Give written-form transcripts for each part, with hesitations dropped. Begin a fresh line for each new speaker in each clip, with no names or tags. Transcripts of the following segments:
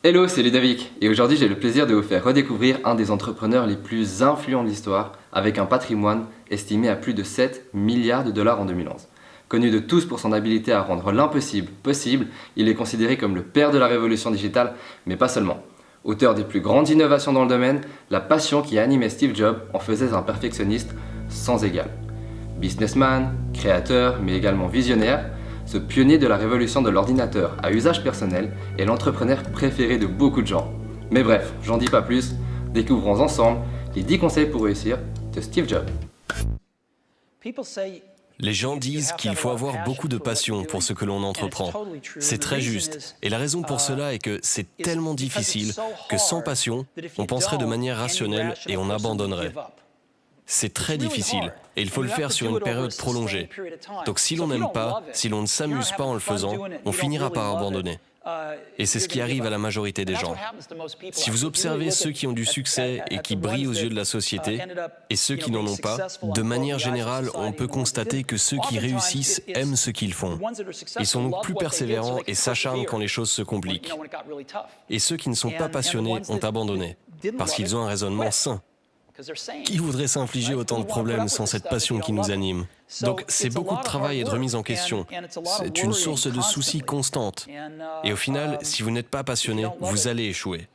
Hello, c'est Ludovic et aujourd'hui j'ai le plaisir de vous faire redécouvrir un des entrepreneurs les plus influents de l'histoire avec un patrimoine estimé à plus de 7 milliards de dollars en 2011. Connu de tous pour son habileté à rendre l'impossible possible, il est considéré comme le père de la révolution digitale, mais pas seulement. Auteur des plus grandes innovations dans le domaine, la passion qui animait Steve Jobs en faisait un perfectionniste sans égal. Businessman, créateur, mais également visionnaire, ce pionnier de la révolution de l'ordinateur à usage personnel est l'entrepreneur préféré de beaucoup de gens. Mais bref, j'en dis pas plus, découvrons ensemble les 10 conseils pour réussir de Steve Jobs.
Les gens disent qu'il faut avoir beaucoup de passion pour ce que l'on entreprend. C'est très juste. Et la raison pour cela est que c'est tellement difficile que sans passion, on penserait de manière rationnelle et on abandonnerait. C'est très difficile et il faut le faire sur une période prolongée. Donc si l'on n'aime pas, si l'on ne s'amuse pas en le faisant, on finira par abandonner. Et c'est ce qui arrive à la majorité des gens. Si vous observez ceux qui ont du succès et qui brillent aux yeux de la société, et ceux qui n'en ont pas, de manière générale, on peut constater que ceux qui réussissent aiment ce qu'ils font. Ils sont donc plus persévérants et s'acharnent quand les choses se compliquent. Et ceux qui ne sont pas passionnés ont abandonné, parce qu'ils ont un raisonnement sain. Qui voudrait s'infliger autant de problèmes sans cette passion qui nous anime? Donc c'est beaucoup de travail et de remise en question. C'est une source de soucis constante. Et au final, si vous n'êtes pas passionné, vous allez échouer.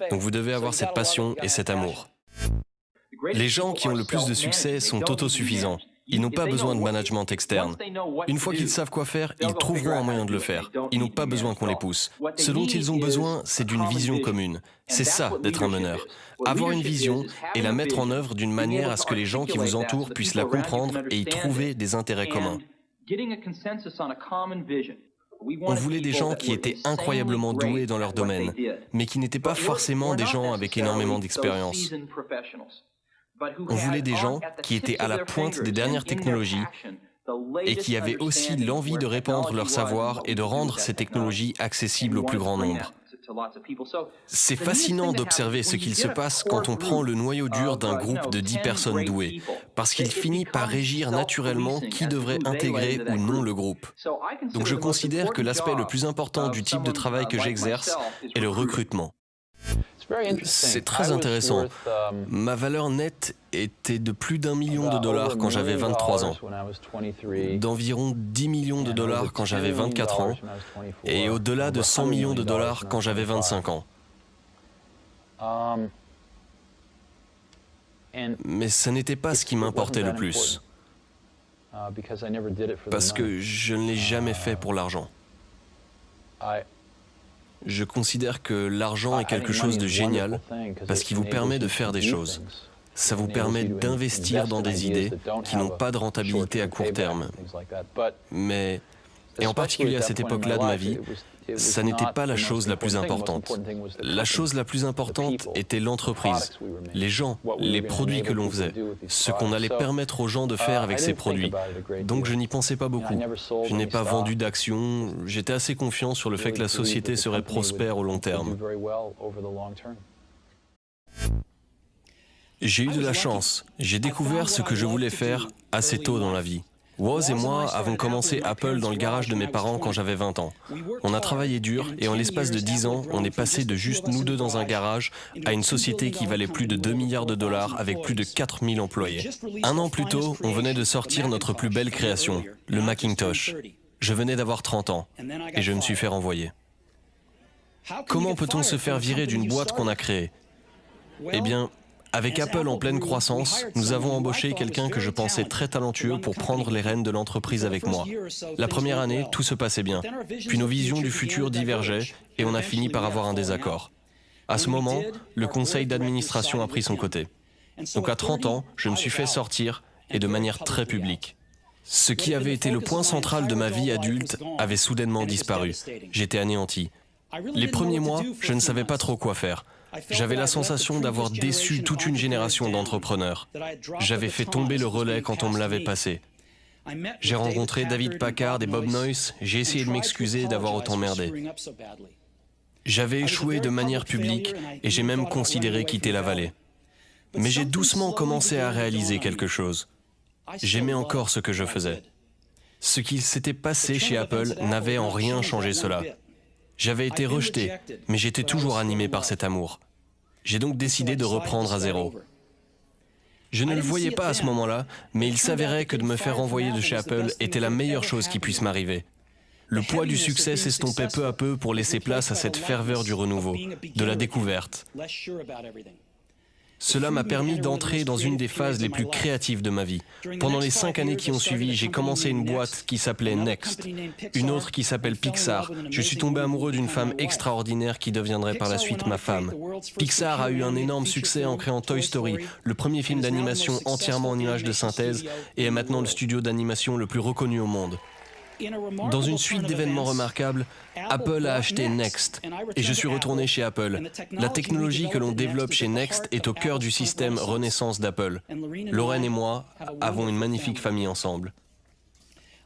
Donc vous devez avoir cette passion et cet amour. Les gens qui ont le plus de succès sont autosuffisants. Ils n'ont pas besoin de management externe. Une fois qu'ils savent quoi faire, ils trouveront un moyen de le faire. Ils n'ont pas besoin qu'on les pousse. Ce dont ils ont besoin, c'est d'une vision commune. C'est ça, d'être un meneur. Avoir une vision et la mettre en œuvre d'une manière à ce que les gens qui vous entourent puissent la comprendre et y trouver des intérêts communs. On voulait des gens qui étaient incroyablement doués dans leur domaine, mais qui n'étaient pas forcément des gens avec énormément d'expérience. On voulait des gens qui étaient à la pointe des dernières technologies et qui avaient aussi l'envie de répandre leur savoir et de rendre ces technologies accessibles au plus grand nombre. C'est fascinant d'observer ce qu'il se passe quand on prend le noyau dur d'un groupe de 10 personnes douées, parce qu'il finit par régir naturellement qui devrait intégrer ou non le groupe. Donc je considère que l'aspect le plus important du type de travail que j'exerce est le recrutement. C'est très intéressant. Ma valeur nette était de plus d'1 million de dollars quand j'avais 23 ans, d'environ 10 millions de dollars quand j'avais 24 ans, et au-delà de 100 millions de dollars quand j'avais 25 ans. Mais ça n'était pas ce qui m'importait le plus, parce que je ne l'ai jamais fait pour l'argent. Je considère que l'argent est quelque chose de génial parce qu'il vous permet de faire des choses. Ça vous permet d'investir dans des idées qui n'ont pas de rentabilité à court terme. Mais, et en particulier à cette époque-là de ma vie, ça n'était pas la chose la plus importante. La chose la plus importante était l'entreprise, les gens, les produits que l'on faisait, ce qu'on allait permettre aux gens de faire avec ces produits. Donc je n'y pensais pas beaucoup. Je n'ai pas vendu d'actions, j'étais assez confiant sur le fait que la société serait prospère au long terme. J'ai eu de la chance, j'ai découvert ce que je voulais faire assez tôt dans la vie. Woz et moi avons commencé Apple dans le garage de mes parents quand j'avais 20 ans. On a travaillé dur et en l'espace de 10 ans, on est passé de juste nous deux dans un garage à une société qui valait plus de 2 milliards de dollars avec plus de 4000 employés. Un an plus tôt, on venait de sortir notre plus belle création, le Macintosh. Je venais d'avoir 30 ans et je me suis fait renvoyer. Comment peut-on se faire virer d'une boîte qu'on a créée? Eh bien, avec Apple en pleine croissance, nous avons embauché quelqu'un que je pensais très talentueux pour prendre les rênes de l'entreprise avec moi. La première année, tout se passait bien. Puis nos visions du futur divergeaient et on a fini par avoir un désaccord. À ce moment, le conseil d'administration a pris son côté. Donc à 30 ans, je me suis fait sortir et de manière très publique. Ce qui avait été le point central de ma vie adulte avait soudainement disparu. J'étais anéanti. Les premiers mois, je ne savais pas trop quoi faire. J'avais la sensation d'avoir déçu toute une génération d'entrepreneurs. J'avais fait tomber le relais quand on me l'avait passé. J'ai rencontré David Packard et Bob Noyce, j'ai essayé de m'excuser d'avoir autant merdé. J'avais échoué de manière publique et j'ai même considéré quitter la vallée. Mais j'ai doucement commencé à réaliser quelque chose. J'aimais encore ce que je faisais. Ce qu'il s'était passé chez Apple n'avait en rien changé cela. J'avais été rejeté, mais j'étais toujours animé par cet amour. J'ai donc décidé de reprendre à zéro. Je ne le voyais pas à ce moment-là, mais il s'avérait que de me faire renvoyer de chez Apple était la meilleure chose qui puisse m'arriver. Le poids du succès s'estompait peu à peu pour laisser place à cette ferveur du renouveau, de la découverte. Cela m'a permis d'entrer dans une des phases les plus créatives de ma vie. Pendant les 5 années qui ont suivi, j'ai commencé une boîte qui s'appelait Next, une autre qui s'appelle Pixar. Je suis tombé amoureux d'une femme extraordinaire qui deviendrait par la suite ma femme. Pixar a eu un énorme succès en créant Toy Story, le premier film d'animation entièrement en images de synthèse, et est maintenant le studio d'animation le plus reconnu au monde. Dans une suite d'événements remarquables, Apple a acheté Next et je suis retourné chez Apple. La technologie que l'on développe chez Next est au cœur du système Renaissance d'Apple. Lorraine et moi avons une magnifique famille ensemble.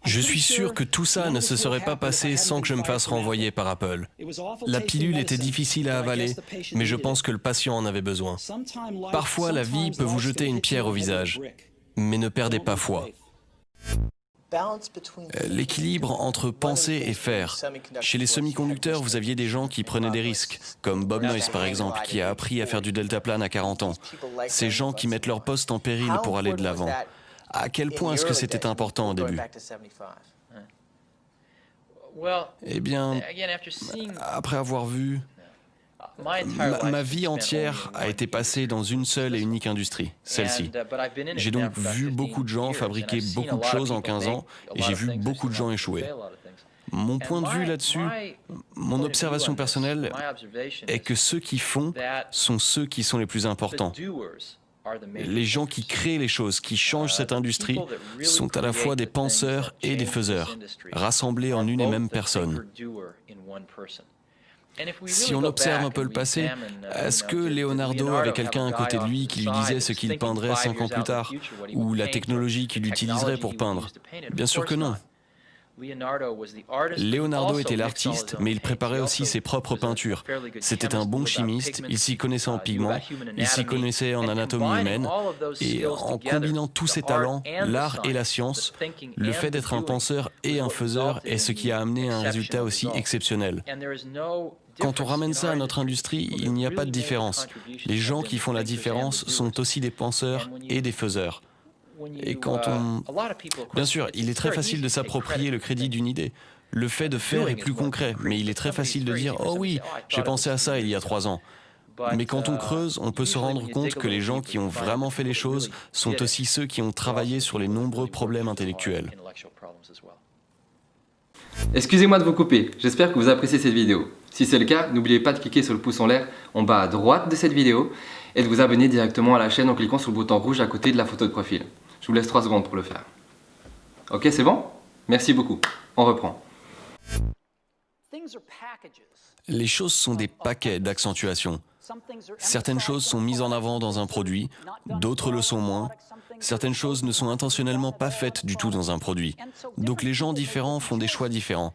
Je suis sûr que tout ça ne se serait pas passé sans que je me fasse renvoyer par Apple. La pilule était difficile à avaler, mais je pense que le patient en avait besoin. Parfois, la vie peut vous jeter une pierre au visage, mais ne perdez pas foi. L'équilibre entre penser et faire. Chez les semi-conducteurs, vous aviez des gens qui prenaient des risques, comme Bob Noyce par exemple, qui a appris à faire du deltaplane à 40 ans. Ces gens qui mettent leur poste en péril pour aller de l'avant. À quel point est-ce que c'était important au début? Eh bien, après avoir vu... Ma vie entière a été passée dans une seule et unique industrie, celle-ci. J'ai donc vu beaucoup de gens fabriquer beaucoup de choses en 15 ans et j'ai vu beaucoup de gens échouer. Mon point de vue là-dessus, mon observation personnelle est que ceux qui font sont ceux qui sont les plus importants. Les gens qui créent les choses, qui changent cette industrie, sont à la fois des penseurs et des faiseurs, rassemblés en une et même personne. Si on observe un peu le passé, est-ce que Leonardo avait quelqu'un à côté de lui qui lui disait ce qu'il peindrait 5 ans plus tard, ou la technologie qu'il utiliserait pour peindre? Bien sûr que non. Leonardo était l'artiste, mais il préparait aussi ses propres peintures. C'était un bon chimiste, il s'y connaissait en pigments, il s'y connaissait en anatomie humaine, et en combinant tous ses talents, l'art et la science, le fait d'être un penseur et un faiseur est ce qui a amené un résultat aussi exceptionnel. Quand on ramène ça à notre industrie, il n'y a pas de différence. Les gens qui font la différence sont aussi des penseurs et des faiseurs. Et quand on... Bien sûr, il est très facile de s'approprier le crédit d'une idée. Le fait de faire est plus concret, mais il est très facile de dire « Oh oui, j'ai pensé à ça il y a 3 ans ». Mais quand on creuse, on peut se rendre compte que les gens qui ont vraiment fait les choses sont aussi ceux qui ont travaillé sur les nombreux problèmes intellectuels.
Excusez-moi de vous couper, j'espère que vous appréciez cette vidéo. Si c'est le cas, n'oubliez pas de cliquer sur le pouce en l'air en bas à droite de cette vidéo et de vous abonner directement à la chaîne en cliquant sur le bouton rouge à côté de la photo de profil. Je vous laisse 3 secondes pour le faire. Ok, c'est bon? Merci beaucoup. On reprend.
Les choses sont des paquets d'accentuation. Certaines choses sont mises en avant dans un produit, d'autres le sont moins. Certaines choses ne sont intentionnellement pas faites du tout dans un produit. Donc les gens différents font des choix différents.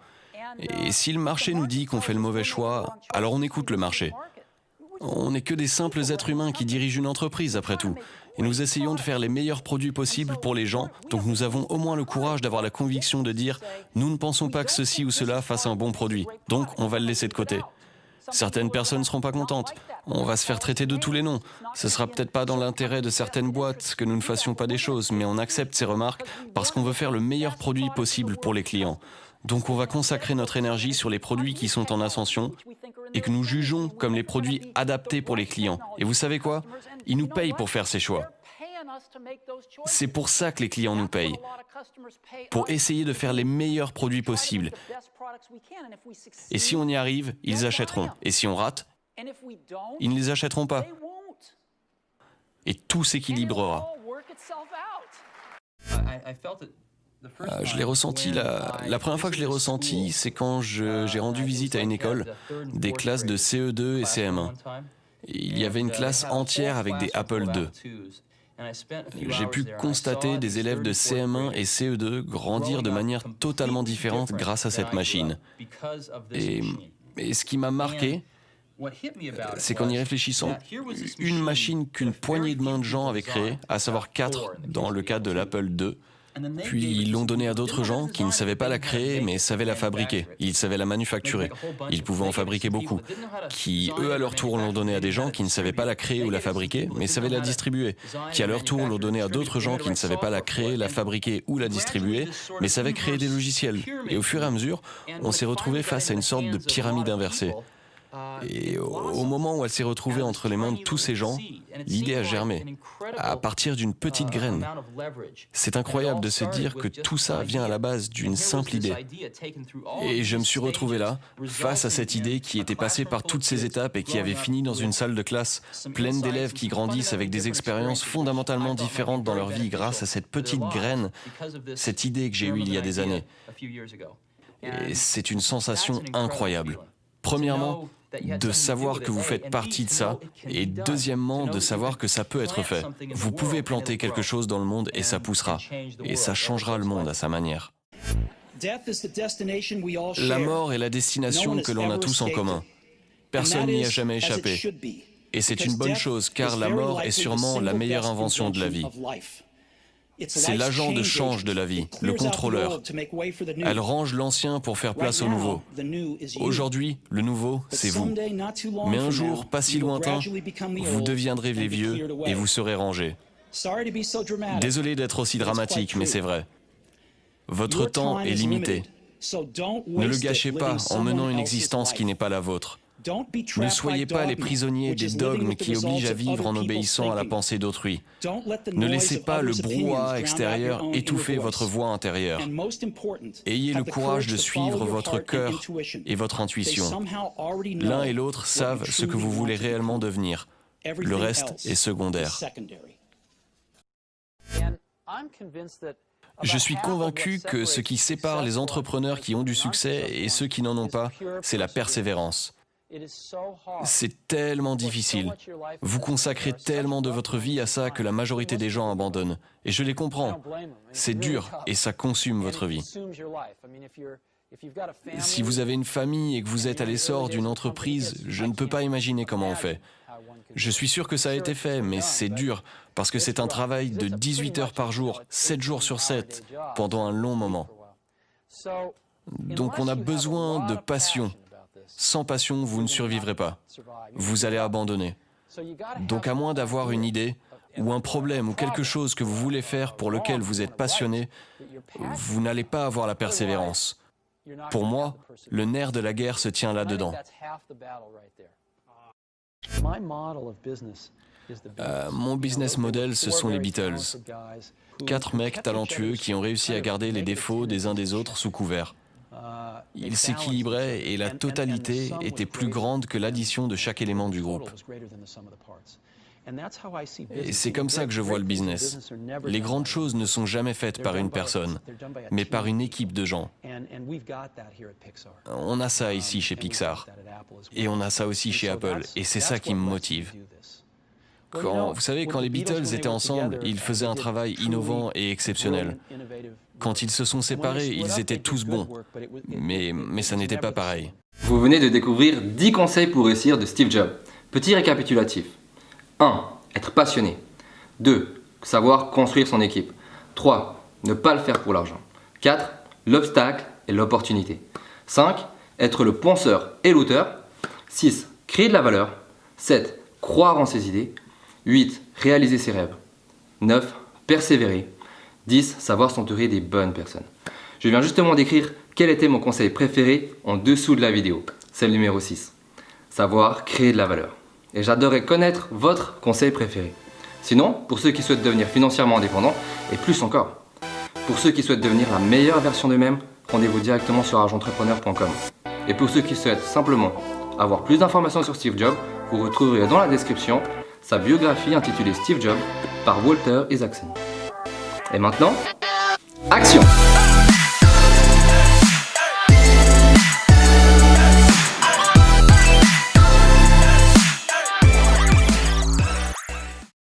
Et si le marché nous dit qu'on fait le mauvais choix, alors on écoute le marché. On n'est que des simples êtres humains qui dirigent une entreprise après tout. Et nous essayons de faire les meilleurs produits possibles pour les gens, donc nous avons au moins le courage d'avoir la conviction de dire « Nous ne pensons pas que ceci ou cela fasse un bon produit, donc on va le laisser de côté ». Certaines personnes ne seront pas contentes. On va se faire traiter de tous les noms. Ce sera peut-être pas dans l'intérêt de certaines boîtes que nous ne fassions pas des choses, mais on accepte ces remarques parce qu'on veut faire le meilleur produit possible pour les clients. Donc on va consacrer notre énergie sur les produits qui sont en ascension et que nous jugeons comme les produits adaptés pour les clients. Et vous savez quoi? Ils nous payent pour faire ces choix. C'est pour ça que les clients nous payent, pour essayer de faire les meilleurs produits possibles. Et si on y arrive, ils achèteront. Et si on rate, ils ne les achèteront pas. Et tout s'équilibrera. Je l'ai ressenti, la première fois que je l'ai ressenti, c'est quand j'ai rendu visite à une école, des classes de CE2 et CM1. Il y avait une classe entière avec des Apple II. J'ai pu constater des élèves de CM1 et CE2 grandir de manière totalement différente grâce à cette machine. Et ce qui m'a marqué, c'est qu'en y réfléchissant, une machine qu'une poignée de mains de gens avaient créée, à savoir 4 dans le cas de l'Apple II, Puis ils l'ont donnée à d'autres gens qui ne savaient pas la créer, mais savaient la fabriquer. Ils savaient la manufacturer. Ils pouvaient en fabriquer beaucoup. Qui, eux, à leur tour, l'ont donnée à des gens qui ne savaient pas la créer ou la fabriquer, mais savaient la distribuer. Qui, à leur tour, l'ont donnée à d'autres gens qui ne savaient pas la créer, la fabriquer ou la distribuer, mais savaient créer des logiciels. Et au fur et à mesure, on s'est retrouvé face à une sorte de pyramide inversée. Et au moment où elle s'est retrouvée entre les mains de tous ces gens, l'idée a germé, à partir d'une petite graine. C'est incroyable de se dire que tout ça vient à la base d'une simple idée. Et je me suis retrouvé là, face à cette idée qui était passée par toutes ces étapes et qui avait fini dans une salle de classe pleine d'élèves qui grandissent avec des expériences fondamentalement différentes dans leur vie grâce à cette petite graine, cette idée que j'ai eue il y a des années. Et c'est une sensation incroyable. Premièrement, de savoir que vous faites partie de ça, et deuxièmement, de savoir que ça peut être fait. Vous pouvez planter quelque chose dans le monde et ça poussera, et ça changera le monde à sa manière. La mort est la destination que l'on a tous en commun. Personne n'y a jamais échappé. Et c'est une bonne chose, car la mort est sûrement la meilleure invention de la vie. C'est l'agent de change de la vie, le contrôleur. Elle range l'ancien pour faire place au nouveau. Aujourd'hui, le nouveau, c'est vous. Mais un jour, pas si lointain, vous deviendrez les vieux et vous serez rangés. Désolé d'être aussi dramatique, mais c'est vrai. Votre temps est limité. Ne le gâchez pas en menant une existence qui n'est pas la vôtre. Ne soyez pas les prisonniers des dogmes qui obligent à vivre en obéissant à la pensée d'autrui. Ne laissez pas le brouhaha extérieur étouffer votre voix intérieure. Ayez le courage de suivre votre cœur et votre intuition. L'un et l'autre savent ce que vous voulez réellement devenir. Le reste est secondaire. Je suis convaincu que ce qui sépare les entrepreneurs qui ont du succès et ceux qui n'en ont pas, c'est la persévérance. C'est tellement difficile. Vous consacrez tellement de votre vie à ça que la majorité des gens abandonnent. Et je les comprends. C'est dur et ça consume votre vie. Si vous avez une famille et que vous êtes à l'essor d'une entreprise, je ne peux pas imaginer comment on fait. Je suis sûr que ça a été fait, mais c'est dur parce que c'est un travail de 18 heures par jour, 7 jours sur 7, pendant un long moment. Donc on a besoin de passion. Sans passion, vous ne survivrez pas. Vous allez abandonner. Donc à moins d'avoir une idée, ou un problème, ou quelque chose que vous voulez faire pour lequel vous êtes passionné, vous n'allez pas avoir la persévérance. Pour moi, le nerf de la guerre se tient là-dedans. Mon business model, ce sont les Beatles. 4 mecs talentueux qui ont réussi à garder les défauts des uns des autres sous couvert. Ils s'équilibraient et la totalité était plus grande que l'addition de chaque élément du groupe. Et c'est comme ça que je vois le business. Les grandes choses ne sont jamais faites par une personne, mais par une équipe de gens. On a ça ici chez Pixar, et on a ça aussi chez Apple, et c'est ça qui me motive. Vous savez, quand les Beatles étaient ensemble, ils faisaient un travail innovant et exceptionnel. Quand ils se sont séparés, ils étaient tous bons, mais ça n'était pas pareil.
Vous venez de découvrir 10 conseils pour réussir de Steve Jobs. Petit récapitulatif. 1. Être passionné. 2. Savoir construire son équipe. 3. Ne pas le faire pour l'argent. 4. L'obstacle et l'opportunité. 5. Être le penseur et l'auteur. 6. Créer de la valeur. 7. Croire en ses idées. 8. Réaliser ses rêves. 9. Persévérer. 10. Savoir s'entourer des bonnes personnes. Je viens justement d'écrire quel était mon conseil préféré en dessous de la vidéo. C'est le numéro 6. Savoir créer de la valeur. Et j'adorerais connaître votre conseil préféré. Sinon, pour ceux qui souhaitent devenir financièrement indépendants, et plus encore, pour ceux qui souhaitent devenir la meilleure version d'eux-mêmes, rendez-vous directement sur argentrepreneur.com. Et pour ceux qui souhaitent simplement avoir plus d'informations sur Steve Jobs, vous retrouverez dans la description sa biographie intitulée Steve Jobs par Walter Isaacson. Et maintenant, action!